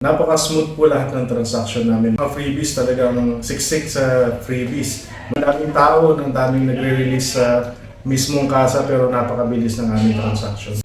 Napaka-smooth po lahat ng transaction namin. Mga freebies talagang siksik sa freebies. Maraming tao, ng daming nagre-release sa mismong kasa pero napakabilis ng aming transaction.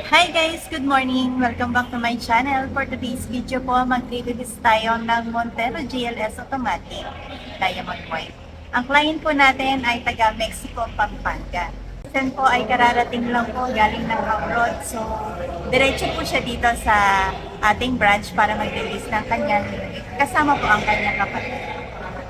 Hi guys! Good morning! Welcome back to my channel. For today's video po, mag-release tayo ng Montero GLS Automatic Diamond White. Ang client po natin ay taga Mexico, Pampanga. Sen po ay kararating lang po galing ng abroad. So, diretso po siya dito sa ating branch para mag-release ng kanyang unit. Kasama po ang kanyang kapatid.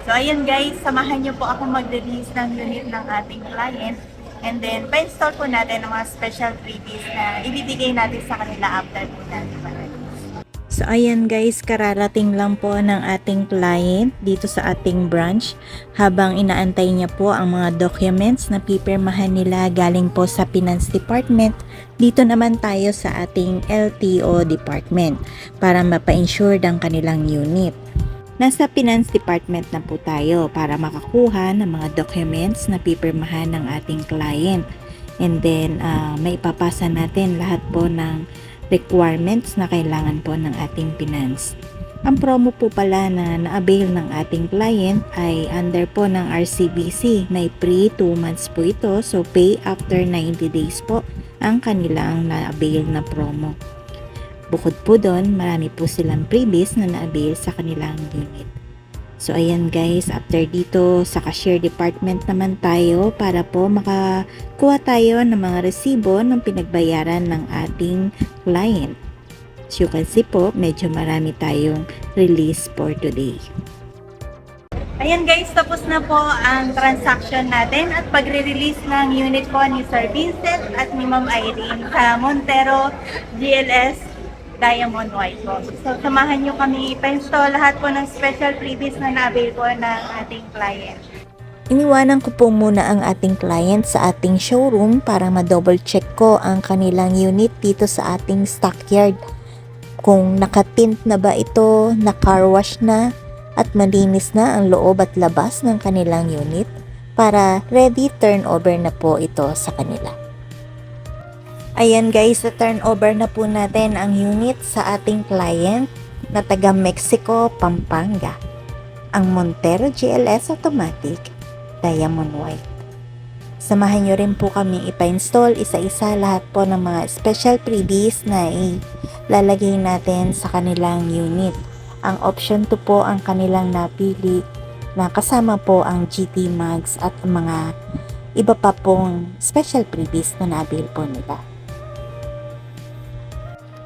So, ayun guys, samahan niyo po ako mag-release ng unit ng ating client. And then, pa-install po natin ang mga special freebies na ibibigay natin sa kanila after po natin ma-release. So ayan guys, kararating lang po ng ating client dito sa ating branch habang inaantay niya po ang mga documents na pipirmahan nila galing po sa Finance Department. Dito naman tayo sa ating LTO Department para mapa-insure ang kanilang unit. Nasa Finance Department na po tayo para makakuha ng mga documents na pipirmahan ng ating client. And then, maipapasa natin lahat po ng requirements na kailangan po ng ating finance. Ang promo po pala na na-avail ng ating client ay under po ng RCBC. May free 2 months po ito. So, pay after 90 days po ang kanilang na-avail na promo. Bukod po doon, marami po silang freebies na na-avail sa kanilang unit. So ayan guys, after dito sa cashier department naman tayo para po makakuha tayo ng mga resibo ng pinagbayaran ng ating client. As you can see po, medyo marami tayong release for today. Ayan guys, tapos na po ang transaction natin at pagre-release ng unit po ni Sir Vincent at ni Ma'am Irene sa Montero GLS Diamond White po. So, samahan nyo kami ipa-install lahat po ng special freebies na na-avail po ng ating client. Iniwanan ko po muna ang ating client sa ating showroom para ma-double check ko ang kanilang unit dito sa ating stockyard. Kung nakatint na ba ito, na-car wash na, at malinis na ang loob at labas ng kanilang unit para ready turnover na po ito sa kanila. Ayan guys, turnover na po natin ang unit sa ating client na taga Mexico, Pampanga. Ang Montero GLS Automatic Diamond White. Samahan nyo rin po kami ipa-install isa-isa lahat po ng mga special freebies na ilalagay natin sa kanilang unit. Ang option 2 po ang kanilang napili na kasama po ang GT Mags at mga iba pa pong special freebies na na-avail po nila.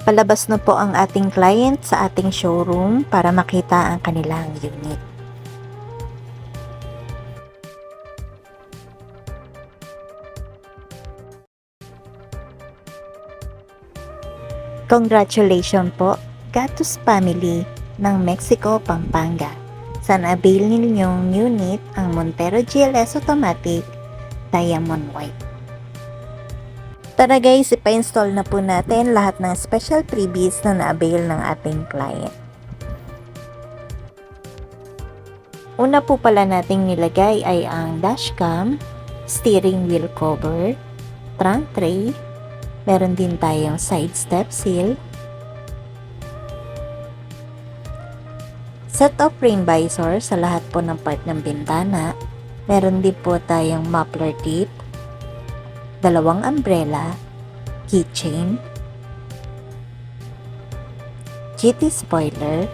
Palabas na po ang ating client sa ating showroom para makita ang kanilang unit. Congratulations po, Gatus family ng Mexico, Pampanga. Sa na-avail ninyong unit ang Montero GLS Automatic Diamond White. Tara guys, ipa-install na po natin lahat ng special freebies na na-avail ng ating client. Una po pala nating nilagay ay ang dashcam, steering wheel cover, trunk tray, meron din tayong side step seal, set of rain visor sa lahat po ng part ng bintana, meron din po tayong muffler tip, dalawang umbrella, keychain, GT spoiler,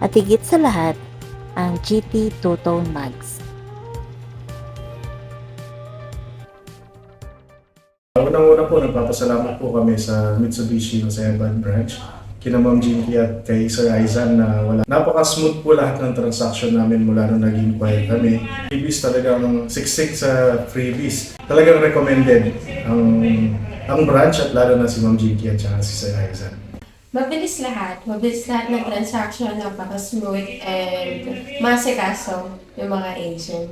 at higit sa lahat, ang GT two-tone mags. Unang-una po, nagpapasalamat po kami sa Mitsubishi sa Evan branch, kina Ma'am Jinky at kay Sir Aizan na napaka-smooth po lahat ng transaction namin mula nung nag-inquire kami. Freebies talagang siksik sa freebies. Talagang recommended ang branch at lalo na si Ma'am Jinky at saka si Sir Aizan. Mabilis lahat. Mabilis lahat ng transaction, napaka-smooth, and masikaso yung mga agent.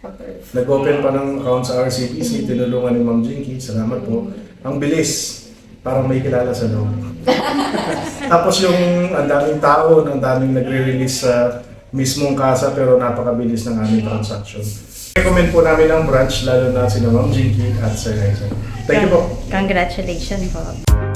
Approve. Nag-open pa ng account sa RCBC, tinulungan ni Ma'am Jinky. Salamat po. Ang bilis. Parang may kilala sa loob. Tapos yung ang daming tao, ang daming nagre-release sa mismong kasa pero napakabilis ng aming transaction. Recommend po namin ang branch lalo na sina Ma'am Jinky at Sir Aizen. Thank you po. Congratulations po.